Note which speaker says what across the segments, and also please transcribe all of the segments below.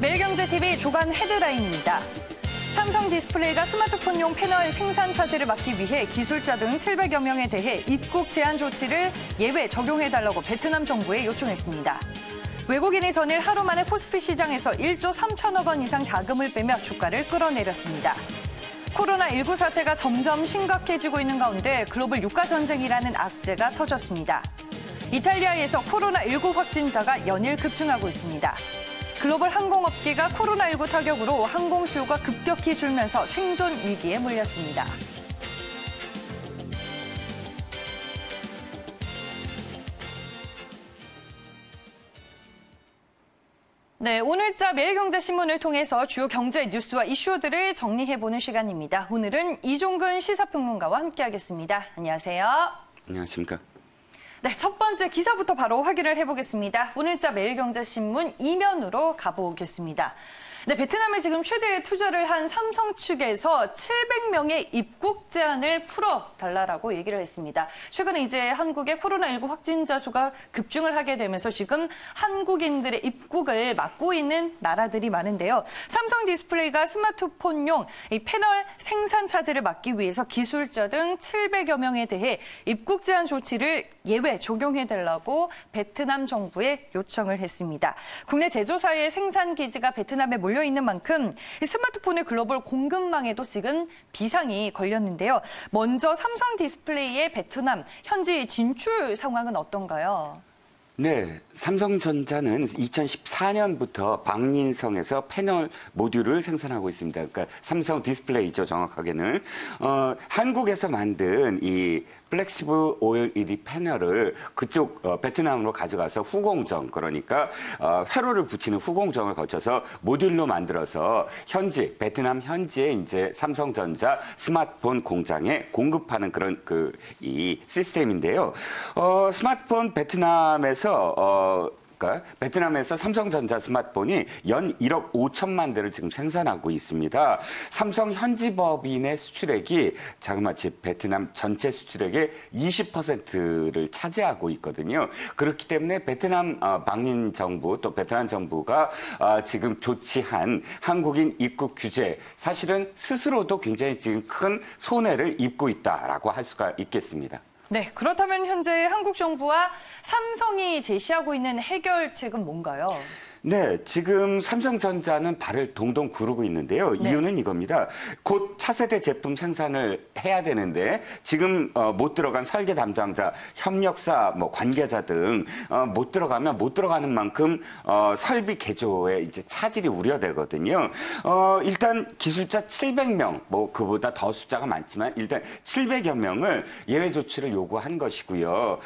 Speaker 1: 매일경제TV 주간 헤드라인입니다. 삼성 디스플레이가 스마트폰용 패널 생산 차질을 막기 위해 기술자 등 700여 명에 대해 입국 제한 조치를 예외 적용해달라고 베트남 정부에 요청했습니다. 외국인이 전일 하루 만에 코스피 시장에서 1조 3천억 원 이상 자금을 빼며 주가를 끌어내렸습니다. 코로나19 사태가 점점 심각해지고 있는 가운데 글로벌 유가 전쟁이라는 악재가 터졌습니다. 이탈리아에서 코로나19 확진자가 연일 급증하고 있습니다. 글로벌 항공업계가 코로나19 타격으로 항공 수요가 급격히 줄면서 생존 위기에 몰렸습니다. 네, 오늘자 매일경제신문을 통해서 주요 경제 뉴스와 이슈들을 정리해보는 시간입니다. 오늘은 이종근 시사평론가와 함께하겠습니다. 안녕하세요.
Speaker 2: 안녕하십니까.
Speaker 1: 네, 첫 번째 기사부터 바로 확인을 해보겠습니다. 오늘자 매일경제신문 이면으로 가보겠습니다. 네, 베트남에 지금 최대 투자를 한 삼성 측에서 700명의 입국 제한을 풀어달라고 얘기를 했습니다. 최근에 이제 한국의 코로나19 확진자 수가 급증을 하게 되면서 지금 한국인들의 입국을 막고 있는 나라들이 많은데요. 삼성 디스플레이가 스마트폰용 이 패널 생산 차질을 막기 위해서 기술자 등 700여 명에 대해 입국 제한 조치를 예외 적용해달라고 베트남 정부에 요청을 했습니다. 국내 제조사의 생산 기지가 베트남에 몰려 있는 만큼 스마트폰의 글로벌 공급망에도 지금 비상이 걸렸는데요. 먼저 삼성 디스플레이의 베트남 현지 진출 상황은 어떤가요?
Speaker 2: 네, 삼성전자는 2014년부터 방린성에서 패널 모듈을 생산하고 있습니다. 그러니까 삼성 디스플레이죠, 정확하게는. 한국에서 만든 이 플렉시블 OLED 패널을 그쪽 베트남으로 가져가서 후공정, 그러니까 회로를 붙이는 후공정을 거쳐서 모듈로 만들어서 베트남 현지에 이제 삼성전자 스마트폰 공장에 공급하는 그런 이 시스템인데요. 스마트폰 베트남에서 삼성전자 스마트폰이 연 1억 5천만 대를 지금 생산하고 있습니다. 삼성 현지 법인의 수출액이 자그마치 베트남 전체 수출액의 20%를 차지하고 있거든요. 그렇기 때문에 베트남 방린 정부 또 베트남 정부가 지금 조치한 한국인 입국 규제, 사실은 스스로도 굉장히 지금 큰 손해를 입고 있다라고 할 수가 있겠습니다.
Speaker 1: 네, 그렇다면 현재 한국 정부와 삼성이 제시하고 있는 해결책은 뭔가요?
Speaker 2: 네, 지금 삼성전자는 발을 동동 구르고 있는데요.
Speaker 1: 네.
Speaker 2: 이유는 이겁니다. 곧 차세대 제품 생산을 해야 되는데 지금 못 들어간 설계 담당자, 협력사, 관계자 등 못 들어가는 만큼 설비 개조에 이제 차질이 우려되거든요. 일단 기술자 700명, 그보다 더 숫자가 많지만 일단 700여 명을 예외 조치를 요구한 것이고요.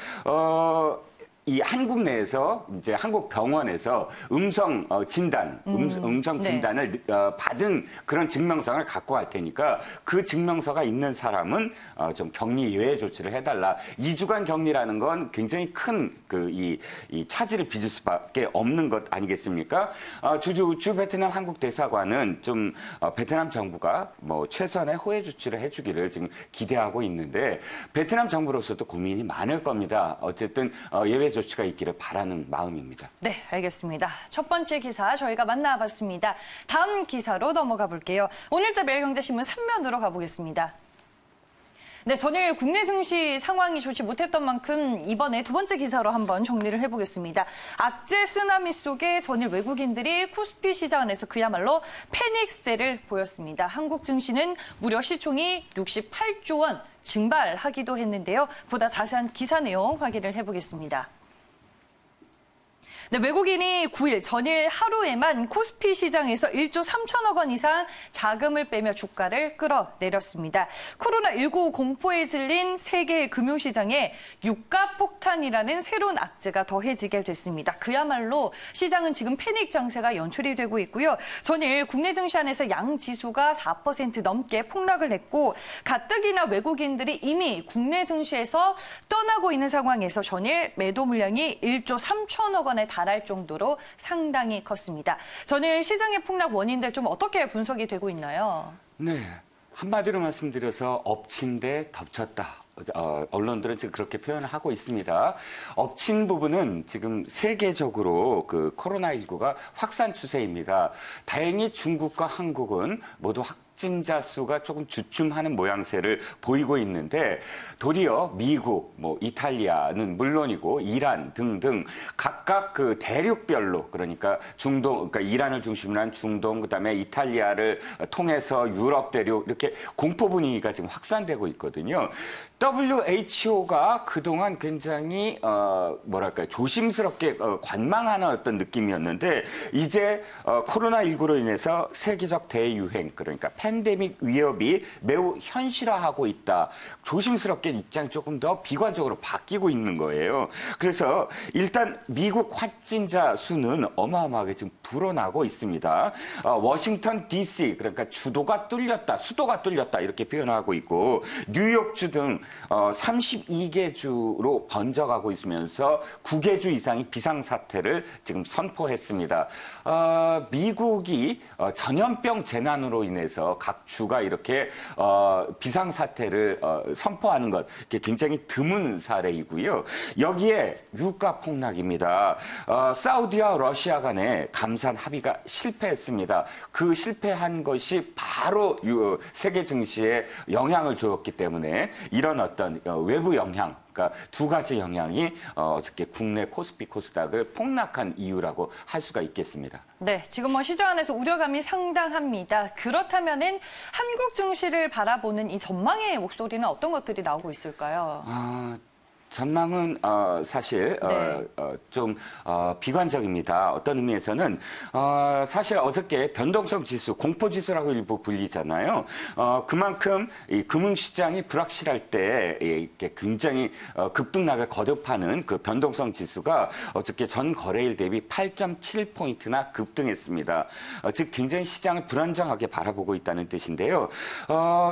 Speaker 2: 이 한국 내에서 이제 한국 병원에서 음성 진단을 받은 그런 증명서를 갖고 갈 테니까 그 증명서가 있는 사람은 좀 격리 예외 조치를 해달라. 2주간 격리라는 건 굉장히 큰 이 차질을 빚을 수밖에 없는 것 아니겠습니까? 주 베트남 한국 대사관은 좀 베트남 정부가 최선의 호혜 조치를 해주기를 지금 기대하고 있는데 베트남 정부로서도 고민이 많을 겁니다. 어쨌든 예외 조치가 있기를 바라는 마음입니다.
Speaker 1: 네, 알겠습니다. 첫 번째 기사 저희가 만나봤습니다. 다음 기사로 넘어가 볼게요. 오늘자 매일경제신문 3면으로 가보겠습니다. 네, 전일 국내 증시 상황이 좋지 못했던 만큼 이번에 두 번째 기사로 한번 정리를 해보겠습니다. 악재 쓰나미 속에 전일 외국인들이 코스피 시장 안에서 그야말로 패닉세를 보였습니다. 한국 증시는 무려 시총이 68조 원 증발하기도 했는데요. 보다 자세한 기사 내용 확인을 해보겠습니다. 네, 외국인이 9일 전일 하루에만 코스피 시장에서 1조 3천억 원 이상 자금을 빼며 주가를 끌어내렸습니다. 코로나19 공포에 질린 세계 금융시장에 유가 폭탄이라는 새로운 악재가 더해지게 됐습니다. 그야말로 시장은 지금 패닉 장세가 연출이 되고 있고요. 전일 국내 증시 안에서 양 지수가 4% 넘게 폭락을 했고 가뜩이나 외국인들이 이미 국내 증시에서 떠나고 있는 상황에서 전일 매도 물량이 1조 3천억 원에 달할 정도로 상당히 컸습니다. 전일 시장의 폭락 원인들 좀 어떻게 분석이 되고 있나요?
Speaker 2: 네, 한마디로 말씀드려서 엎친 데 덮쳤다. 언론들은 지금 그렇게 표현을 하고 있습니다. 엎친 부분은 지금 세계적으로 그 코로나19가 확산 추세입니다. 다행히 중국과 한국은 모두 확진자 수가 조금 주춤하는 모양새를 보이고 있는데 도리어 미국, 뭐 이탈리아는 물론이고 이란 등등 각각 그 대륙별로 그러니까 그러니까 이란을 중심으로 한 중동 그다음에 이탈리아를 통해서 유럽 대륙 이렇게 공포 분위기가 지금 확산되고 있거든요. WHO가 그동안 굉장히 뭐랄까요 조심스럽게 관망하는 어떤 느낌이었는데 이제 코로나19로 인해서 세계적 대유행 그러니까 팬데믹 위협이 매우 현실화하고 있다. 조심스럽게 입장이 조금 더 비관적으로 바뀌고 있는 거예요. 그래서 일단 미국 확진자 수는 어마어마하게 지금 불어나고 있습니다. 워싱턴 DC 그러니까 수도가 뚫렸다 이렇게 표현하고 있고 뉴욕주 등 32개 주로 번져가고 있으면서 9개 주 이상이 비상사태를 지금 선포했습니다. 미국이 전염병 재난으로 인해서 각 주가 이렇게 비상사태를 선포하는 것 굉장히 드문 사례이고요. 여기에 유가 폭락입니다. 사우디와 러시아 간의 감산 합의가 실패했습니다. 그 실패한 것이 바로 세계 증시에 영향을 주었기 때문에 이런 어떤 외부 영향 그러니까 두 가지 영향이 어저께 국내 코스피 코스닥을 폭락한 이유라고 할 수가 있겠습니다.
Speaker 1: 네, 지금 뭐 시장 안에서 우려감이 상당합니다. 그렇다면은 한국 증시를 바라보는 이 전망의 목소리는 어떤 것들이 나오고 있을까요?
Speaker 2: 전망은 사실
Speaker 1: 네.
Speaker 2: 좀 비관적입니다. 어떤 의미에서는 사실 어저께 변동성 지수, 공포 지수라고 일부 불리잖아요. 그만큼 이 금융시장이 불확실할 때 이렇게 굉장히 급등락을 거듭하는 그 변동성 지수가 어저께 전 거래일 대비 8.7포인트나 급등했습니다. 즉 굉장히 시장을 불안정하게 바라보고 있다는 뜻인데요.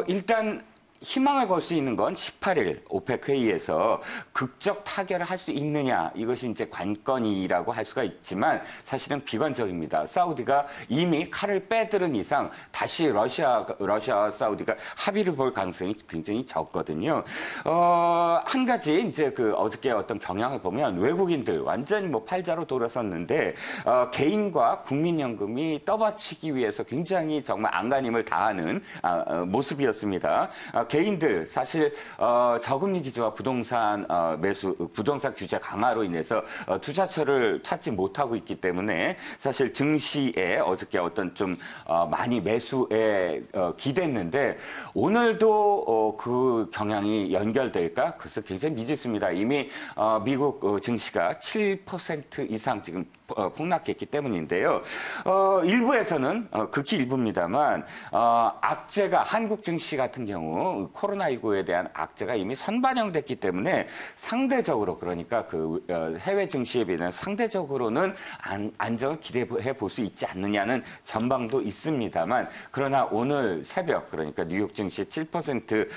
Speaker 2: 일단 희망을 걸 수 있는 건 18일 오펙 회의에서 극적 타결을 할 수 있느냐 이것이 이제 관건이라고 할 수가 있지만 사실은 비관적입니다. 사우디가 이미 칼을 빼들은 이상 다시 러시아와 사우디가 합의를 볼 가능성이 굉장히 적거든요. 한 가지 이제 그 어저께 어떤 경향을 보면 외국인들 완전히 뭐 팔자로 돌아섰는데 개인과 국민연금이 떠받치기 위해서 굉장히 정말 안간힘을 다하는 모습이었습니다. 개인들 사실 저금리 기조와 부동산 부동산 규제 강화로 인해서 투자처를 찾지 못하고 있기 때문에 사실 증시에 어저께 어떤 좀 많이 매수에 기댔는데 오늘도 그 경향이 연결될까? 그래서 굉장히 미지수입니다. 이미 미국 증시가 7% 이상 지금 폭락했기 때문인데요. 일부에서는 극히 일부입니다만 악재가 한국 증시 같은 경우 코로나19에 대한 악재가 이미 선반영됐기 때문에 상대적으로 그러니까 그 해외 증시에 비해서 상대적으로는 안정을 기대해 볼 수 있지 않느냐는 전망도 있습니다만 그러나 오늘 새벽 그러니까 뉴욕 증시 7%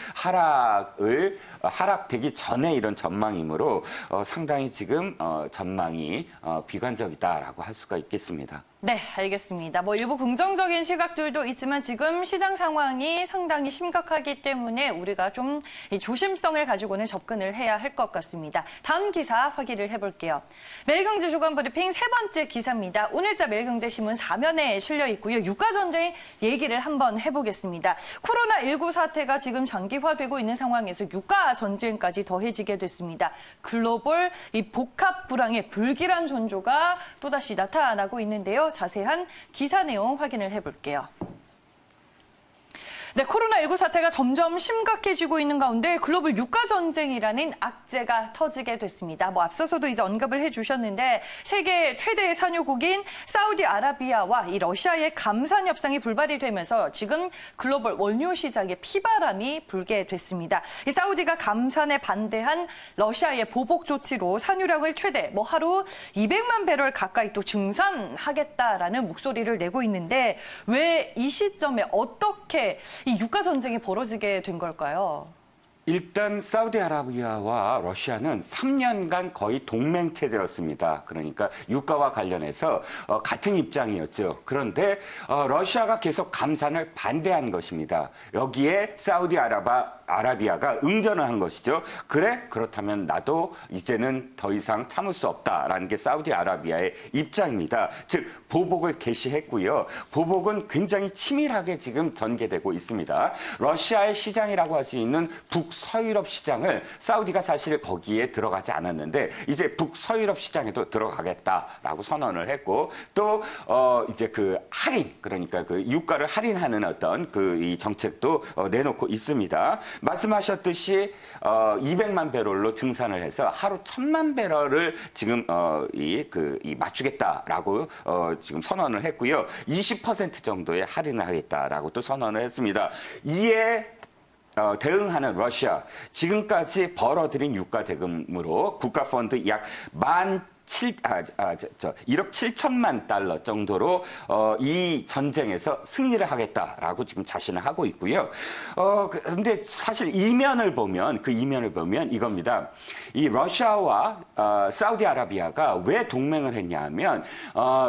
Speaker 2: 하락되기 전에 이런 전망이므로 상당히 지금 전망이 비관적이다라고 할 수가 있겠습니다.
Speaker 1: 네, 알겠습니다. 뭐 일부 긍정적인 시각들도 있지만 지금 시장 상황이 상당히 심각하기 때문에 우리가 좀 조심성을 가지고는 접근을 해야 할 것 같습니다. 다음 기사 확인을 해볼게요. 매일경제 주간 브리핑 세 번째 기사입니다. 오늘자 매일경제신문 4면에 실려 있고요. 유가전쟁 얘기를 한번 해보겠습니다. 코로나19 사태가 지금 장기화되고 있는 상황에서 유가전쟁까지 더해지게 됐습니다. 글로벌 이 복합 불황의 불길한 전조가 또다시 나타나고 있는데요. 자세한 기사 내용 확인을 해볼게요. 네, 코로나19 사태가 점점 심각해지고 있는 가운데 글로벌 유가전쟁이라는 악재가 터지게 됐습니다. 뭐 앞서서도 이제 언급을 해주셨는데 세계 최대 산유국인 사우디아라비아와 이 러시아의 감산 협상이 불발이 되면서 지금 글로벌 원유 시장에 피바람이 불게 됐습니다. 이 사우디가 감산에 반대한 러시아의 보복 조치로 산유량을 최대 하루 200만 배럴 가까이 또 증산하겠다라는 목소리를 내고 있는데 왜 이 시점에 어떻게 이 유가 전쟁이 벌어지게 된 걸까요?
Speaker 2: 일단 사우디아라비아와 러시아는 3년간 거의 동맹 체제였습니다. 그러니까 유가와 관련해서 같은 입장이었죠. 그런데 러시아가 계속 감산을 반대한 것입니다. 여기에 사우디아라비아 아라비아가 응전을 한 것이죠. 그래? 그렇다면 나도 이제는 더 이상 참을 수 없다라는 게 사우디아라비아의 입장입니다. 즉 보복을 개시했고요. 보복은 굉장히 치밀하게 지금 전개되고 있습니다. 러시아의 시장이라고 할 수 있는 북서유럽 시장을 사우디가 사실 거기에 들어가지 않았는데 이제 북서유럽 시장에도 들어가겠다라고 선언을 했고 또 이제 그 할인 그러니까 그 유가를 할인하는 어떤 그 이 정책도 내놓고 있습니다. 말씀하셨듯이 200만 배럴로 증산을 해서 하루 1000만 배럴을 지금 맞추겠다라고 지금 선언을 했고요. 20% 정도의 할인을 하겠다라고 또 선언을 했습니다. 이에 대응하는 러시아 지금까지 벌어들인 유가 대금으로 국가펀드 약 1억 7천만 달러 정도로 이 전쟁에서 승리를 하겠다라고 지금 자신을 하고 있고요. 근데 사실 이면을 보면 이겁니다. 이 러시아와 사우디아라비아가 왜 동맹을 했냐면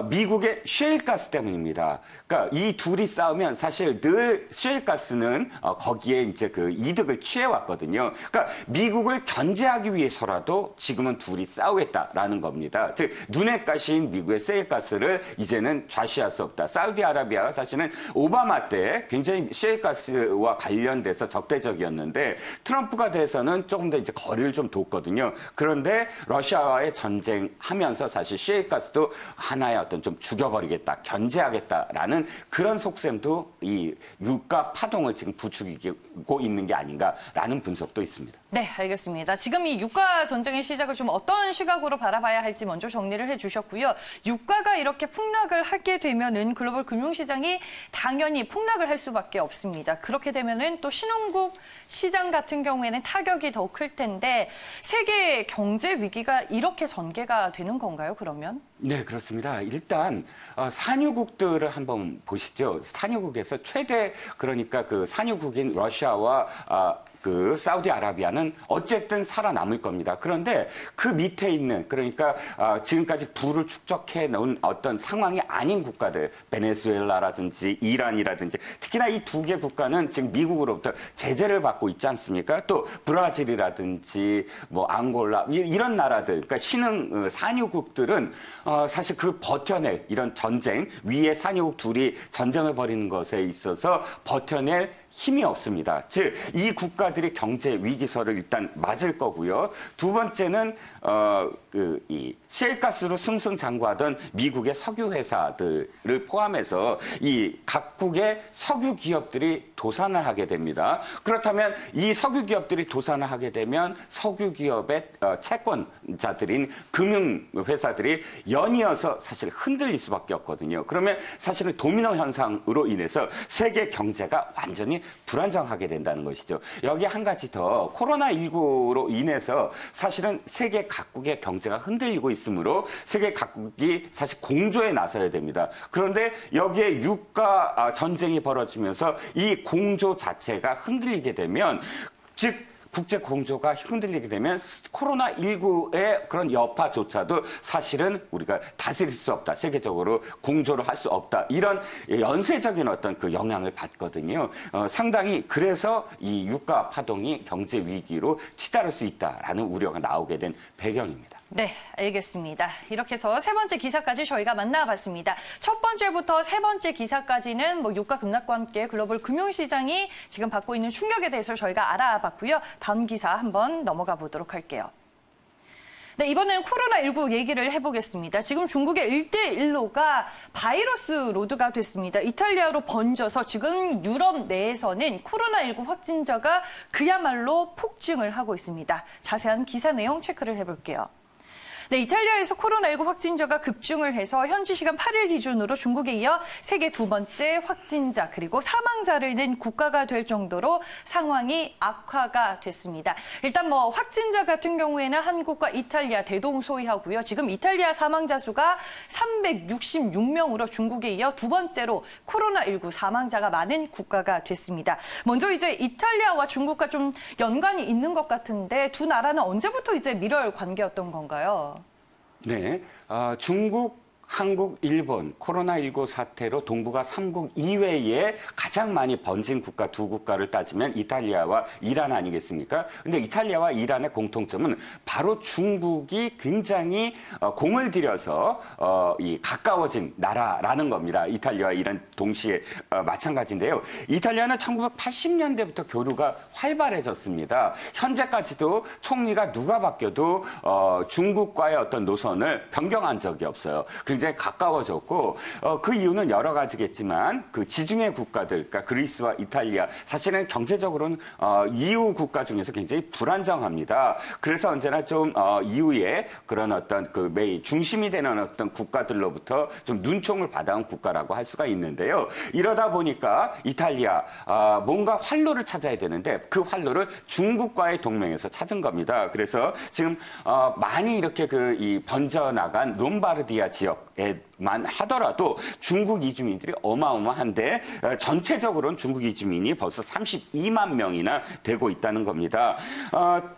Speaker 2: 미국의 셰일가스 때문입니다. 그러니까 이 둘이 싸우면 사실 늘 셰일가스는 거기에 이제 그 이득을 취해왔거든요. 그러니까 미국을 견제하기 위해서라도 지금은 둘이 싸우겠다라는 겁니다. 즉 눈에 가신 미국의 셰일가스를 이제는 좌시할 수 없다. 사우디아라비아가 사실은 오바마 때 굉장히 셰일가스와 관련돼서 적대적이었는데 트럼프가 돼서는 조금 더 이제 거리를 좀 뒀거든요. 그런데 러시아와의 전쟁하면서 사실 셰일가스도 하나의 어떤 좀 죽여버리겠다, 견제하겠다라는 그런 속셈도 이 유가 파동을 지금 부추기고 있는 게 아닌가라는 분석도 있습니다.
Speaker 1: 네, 알겠습니다. 지금 이 유가 전쟁의 시작을 좀 어떤 시각으로 바라봐야 할지 먼저 정리를 해주셨고요. 유가가 이렇게 폭락을 하게 되면은 글로벌 금융시장이 당연히 폭락을 할 수밖에 없습니다. 그렇게 되면은 또 신흥국 시장 같은 경우에는 타격이 더 클 텐데 세계 경제 위기가 이렇게 전개가 되는 건가요, 그러면?
Speaker 2: 네, 그렇습니다. 일단 산유국들을 한번 보시죠. 산유국에서 최대 그러니까 그 산유국인 러시아와 그 사우디아라비아는 어쨌든 살아남을 겁니다. 그런데 그 밑에 있는 그러니까 지금까지 부를 축적해 놓은 어떤 상황이 아닌 국가들 베네수엘라라든지 이란이라든지 특히나 이 두 개 국가는 지금 미국으로부터 제재를 받고 있지 않습니까? 또 브라질이라든지 뭐 앙골라 이런 나라들 그러니까 신흥 산유국들은 사실 그 버텨낼 이런 전쟁 위에 산유국 둘이 전쟁을 벌이는 것에 있어서 버텨낼 힘이 없습니다. 즉, 이 국가들이 경제 위기설을 일단 맞을 거고요. 두 번째는, 이 셰일가스로 승승장구하던 미국의 석유 회사들을 포함해서 이 각국의 석유 기업들이 도산을 하게 됩니다. 그렇다면 이 석유 기업들이 도산을 하게 되면 석유 기업의 채권자들인 금융 회사들이 연이어서 사실 흔들릴 수밖에 없거든요. 그러면 사실은 도미노 현상으로 인해서 세계 경제가 완전히 불안정하게 된다는 것이죠. 여기 한 가지 더 코로나19로 인해서 사실은 세계 각국의 경제가 흔들리고 있으므로 세계 각국이 사실 공조에 나서야 됩니다. 그런데 여기에 유가 전쟁이 벌어지면서 이 공조 자체가 흔들리게 되면 즉 국제 공조가 흔들리게 되면 코로나19의 그런 여파조차도 사실은 우리가 다스릴 수 없다. 세계적으로 공조를 할 수 없다. 이런 연쇄적인 어떤 그 영향을 받거든요. 상당히 그래서 이 유가 파동이 경제 위기로 치달을 수 있다라는 우려가 나오게 된 배경입니다.
Speaker 1: 네, 알겠습니다. 이렇게 해서 세 번째 기사까지 저희가 만나봤습니다. 첫 번째부터 세 번째 기사까지는 뭐 유가 급락과 함께 글로벌 금융시장이 지금 받고 있는 충격에 대해서 저희가 알아봤고요. 다음 기사 한번 넘어가 보도록 할게요. 네, 이번에는 코로나19 얘기를 해보겠습니다. 지금 중국의 1대1로가 바이러스 로드가 됐습니다. 이탈리아로 번져서 지금 유럽 내에서는 코로나19 확진자가 그야말로 폭증을 하고 있습니다. 자세한 기사 내용 체크를 해볼게요. 네, 이탈리아에서 코로나19 확진자가 급증을 해서 현지 시간 8일 기준으로 중국에 이어 세계 두 번째 확진자 그리고 사망자를 낸 국가가 될 정도로 상황이 악화가 됐습니다. 일단 뭐 확진자 같은 경우에는 한국과 이탈리아 대동소이하고요. 지금 이탈리아 사망자 수가 366명으로 중국에 이어 두 번째로 코로나19 사망자가 많은 국가가 됐습니다. 먼저 이제 이탈리아와 중국과 좀 연관이 있는 것 같은데 두 나라는 언제부터 이제 밀월 관계였던 건가요?
Speaker 2: 네, 중국 한국, 일본 코로나19 사태로 동북아 3국 이외에 가장 많이 번진 국가 두 국가를 따지면 이탈리아와 이란 아니겠습니까? 근데 이탈리아와 이란의 공통점은 바로 중국이 굉장히 공을 들여서 이 가까워진 나라라는 겁니다. 이탈리아와 이란 동시에 마찬가지인데요. 이탈리아는 1980년대부터 교류가 활발해졌습니다. 현재까지도 총리가 누가 바뀌어도 중국과의 어떤 노선을 변경한 적이 없어요. 굉장히 가까워졌고 그 이유는 여러 가지겠지만 그 지중해 국가들, 그러니까 그리스와 이탈리아 사실은 경제적으로는 EU 국가 중에서 굉장히 불안정합니다. 그래서 언제나 좀 EU의 그런 어떤 그 매일 중심이 되는 어떤 국가들로부터 좀 눈총을 받아온 국가라고 할 수가 있는데요. 이러다 보니까 이탈리아 뭔가 활로를 찾아야 되는데 그 활로를 중국과의 동맹에서 찾은 겁니다. 그래서 지금 많이 이렇게 이 번져나간 롬바르디아 지역에만 하더라도 중국 이주민들이 어마어마한데 전체적으로는 중국 이주민이 벌써 32만 명이나 되고 있다는 겁니다.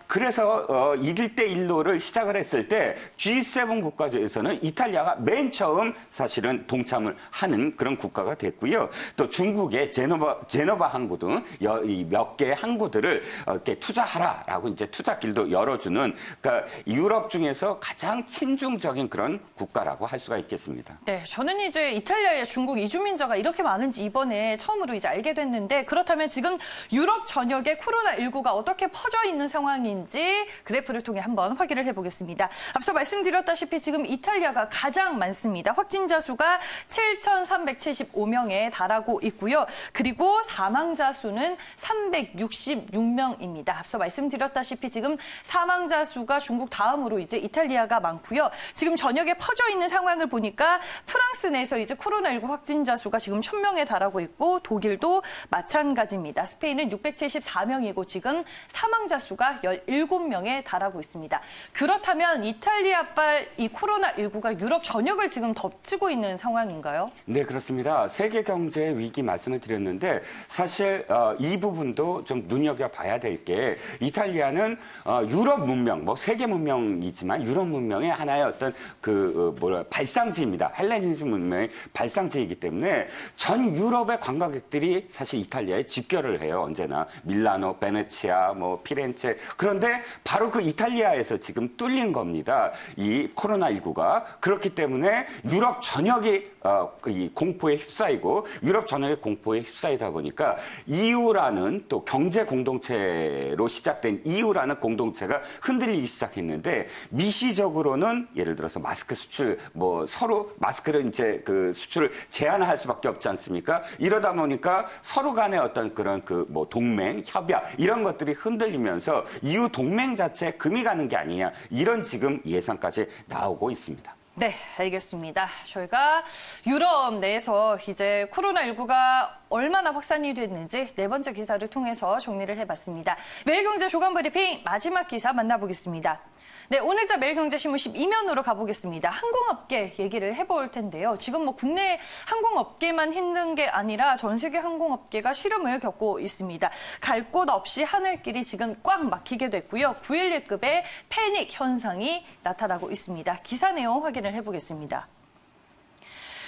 Speaker 2: 그래서 1대1로를 시작을 했을 때 G7 국가 중에서는 이탈리아가 맨 처음 사실은 동참을 하는 그런 국가가 됐고요. 또 중국의 제노바 항구 등 몇 개의 항구들을 이렇게 투자하라라고 이제 투자길도 열어주는 그러니까 유럽 중에서 가장 친중적인 그런 국가라고 할 수가 있겠습니다.
Speaker 1: 네, 저는 이제 이탈리아의 중국 이주민자가 이렇게 많은지 이번에 처음으로 이제 알게 됐는데 그렇다면 지금 유럽 전역에 코로나19가 어떻게 퍼져 있는 상황인지 그래프를 통해 한번 확인을 해보겠습니다. 앞서 말씀드렸다시피 지금 이탈리아가 가장 많습니다. 확진자 수가 7,375명에 달하고 있고요. 그리고 사망자 수는 366명입니다. 앞서 말씀드렸다시피 지금 사망자 수가 중국 다음으로 이제 이탈리아가 많고요. 지금 전역에 퍼져 있는 상황을 보니까 프랑스 내에서 이제 코로나19 확진자 수가 지금 1,000명에 달하고 있고 독일도 마찬가지입니다. 스페인은 674명이고 지금 사망자 수가 17명에 달하고 있습니다. 그렇다면 이탈리아발 이 코로나19가 유럽 전역을 지금 덮치고 있는 상황인가요?
Speaker 2: 네, 그렇습니다. 세계 경제 위기 말씀을 드렸는데 사실 이 부분도 좀 눈여겨봐야 될 게 이탈리아는 유럽 문명, 뭐 세계 문명이지만 유럽 문명의 하나의 어떤 발상지입니다. 헬레니즘 문명의 발상지이기 때문에 전 유럽의 관광객들이 사실 이탈리아에 집결을 해요. 언제나 밀라노, 베네치아, 뭐 피렌체. 그런데 바로 그 이탈리아에서 지금 뚫린 겁니다. 이 코로나19가. 그렇기 때문에 유럽 전역이 이 공포에 휩싸이고 유럽 전역의 공포에 휩싸이다 보니까 EU라는 또 경제 공동체로 시작된 EU라는 공동체가 흔들리기 시작했는데 미시적으로는 예를 들어서 마스크 수출 뭐 서로 마스크를 이제 그 수출을 제한할 수밖에 없지 않습니까? 이러다 보니까 서로 간의 어떤 그런 뭐 동맹, 협약 이런 것들이 흔들리면서 EU 동맹 자체에 금이 가는 게 아니냐 이런 지금 예상까지 나오고 있습니다.
Speaker 1: 네, 알겠습니다. 저희가 유럽 내에서 이제 코로나19가 얼마나 확산이 됐는지 네 번째 기사를 통해서 정리를 해봤습니다. 매일경제 조간 브리핑 마지막 기사 만나보겠습니다. 네, 오늘자 매일경제신문 12면으로 가보겠습니다. 항공업계 얘기를 해볼 텐데요. 지금 뭐 국내 항공업계만 힘든 게 아니라 전 세계 항공업계가 시름을 겪고 있습니다. 갈 곳 없이 하늘길이 지금 꽉 막히게 됐고요. 911급의 패닉 현상이 나타나고 있습니다. 기사 내용 확인을 해보겠습니다.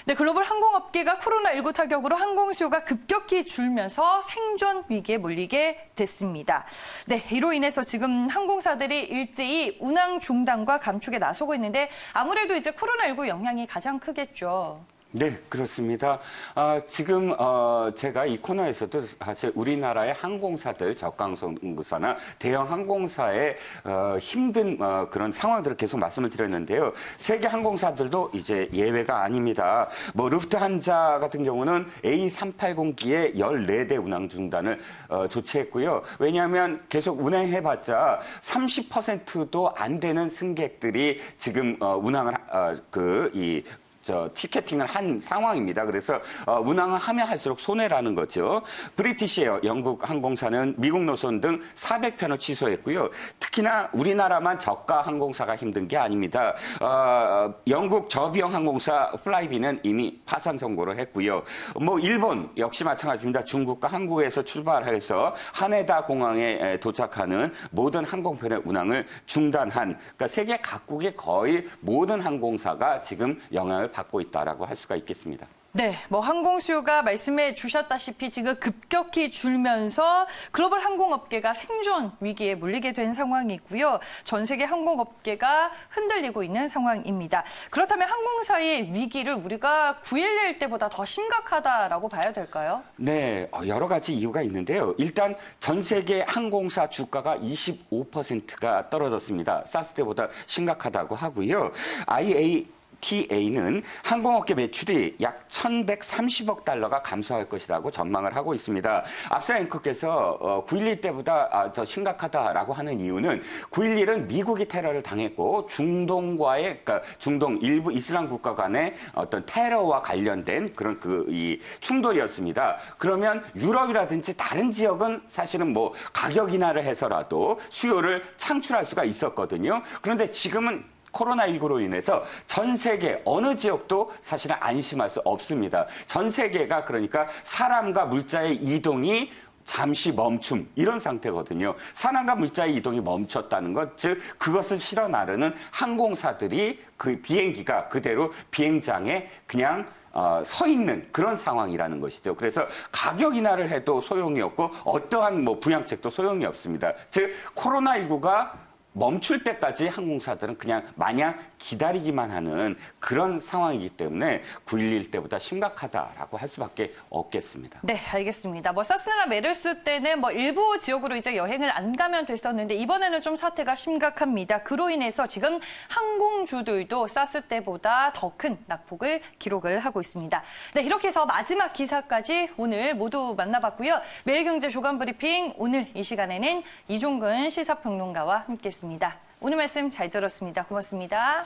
Speaker 1: 네, 글로벌 항공업계가 코로나19 타격으로 항공 수요가 급격히 줄면서 생존 위기에 몰리게 됐습니다. 네, 이로 인해서 지금 항공사들이 일제히 운항 중단과 감축에 나서고 있는데 아무래도 이제 코로나19 영향이 가장 크겠죠.
Speaker 2: 네, 그렇습니다. 지금 제가 이 코너에서도 사실 우리나라의 항공사들, 저가항공사나 대형 항공사의 힘든 그런 상황들을 계속 말씀을 드렸는데요. 세계 항공사들도 이제 예외가 아닙니다. 뭐 루프트한자 같은 경우는 A380기의 14대 운항 중단을 조치했고요. 왜냐하면 계속 운행해봤자 30%도 안 되는 승객들이 지금 운항을 티켓팅을 한 상황입니다. 그래서 운항을 하면 할수록 손해라는 거죠. 브리티시에어 영국 항공사는 미국 노선 등 400편을 취소했고요. 특히나 우리나라만 저가 항공사가 힘든 게 아닙니다. 영국 저비용 항공사 플라이비는 이미 파산 선고를 했고요. 뭐 일본 역시 마찬가지입니다. 중국과 한국에서 출발해서 하네다 공항에 도착하는 모든 항공편의 운항을 중단한 그러니까 세계 각국의 거의 모든 항공사가 지금 영향을 받고 있다라고 할 수가 있겠습니다.
Speaker 1: 네, 뭐 항공 수요가 말씀해 주셨다시피 지금 급격히 줄면서 글로벌 항공업계가 생존 위기에 물리게 된 상황이고요. 전 세계 항공업계가 흔들리고 있는 상황입니다. 그렇다면 항공사의 위기를 우리가 9.11 때보다 더 심각하다라고 봐야 될까요?
Speaker 2: 네, 여러 가지 이유가 있는데요. 일단 전 세계 항공사 주가가 25%가 떨어졌습니다. 사스 때보다 심각하다고 하고요. IATA는 항공업계 매출이 약 1,130억 달러가 감소할 것이라고 전망을 하고 있습니다. 앞서 앵커께서 9.11 때보다 더 심각하다라고 하는 이유는 9.11은 미국이 테러를 당했고 그러니까 중동 일부 이슬람 국가 간의 어떤 테러와 관련된 그런 이 충돌이었습니다. 그러면 유럽이라든지 다른 지역은 사실은 뭐 가격 인하를 해서라도 수요를 창출할 수가 있었거든요. 그런데 지금은 코로나19로 인해서 전 세계 어느 지역도 사실은 안심할 수 없습니다. 전 세계가 그러니까 사람과 물자의 이동이 잠시 멈춤 이런 상태거든요. 사람과 물자의 이동이 멈췄다는 것, 즉 그것을 실어 나르는 항공사들이 그 비행기가 그대로 비행장에 그냥 서 있는 그런 상황이라는 것이죠. 그래서 가격 인하를 해도 소용이 없고 어떠한 뭐 부양책도 소용이 없습니다. 즉 코로나19가 멈출 때까지 항공사들은 그냥 마냥 기다리기만 하는 그런 상황이기 때문에 9.11 때보다 심각하다라고 할 수밖에 없겠습니다.
Speaker 1: 네, 알겠습니다. 뭐 사스나 메르스 때는 뭐 일부 지역으로 이제 여행을 안 가면 됐었는데 이번에는 좀 사태가 심각합니다. 그로 인해서 지금 항공주들도 사스 때보다 더 큰 낙폭을 기록을 하고 있습니다. 네, 이렇게 해서 마지막 기사까지 오늘 모두 만나봤고요. 매일경제 조간 브리핑 오늘 이 시간에는 이종근 시사평론가와 함께했습니다. 오늘 말씀 잘 들었습니다. 고맙습니다.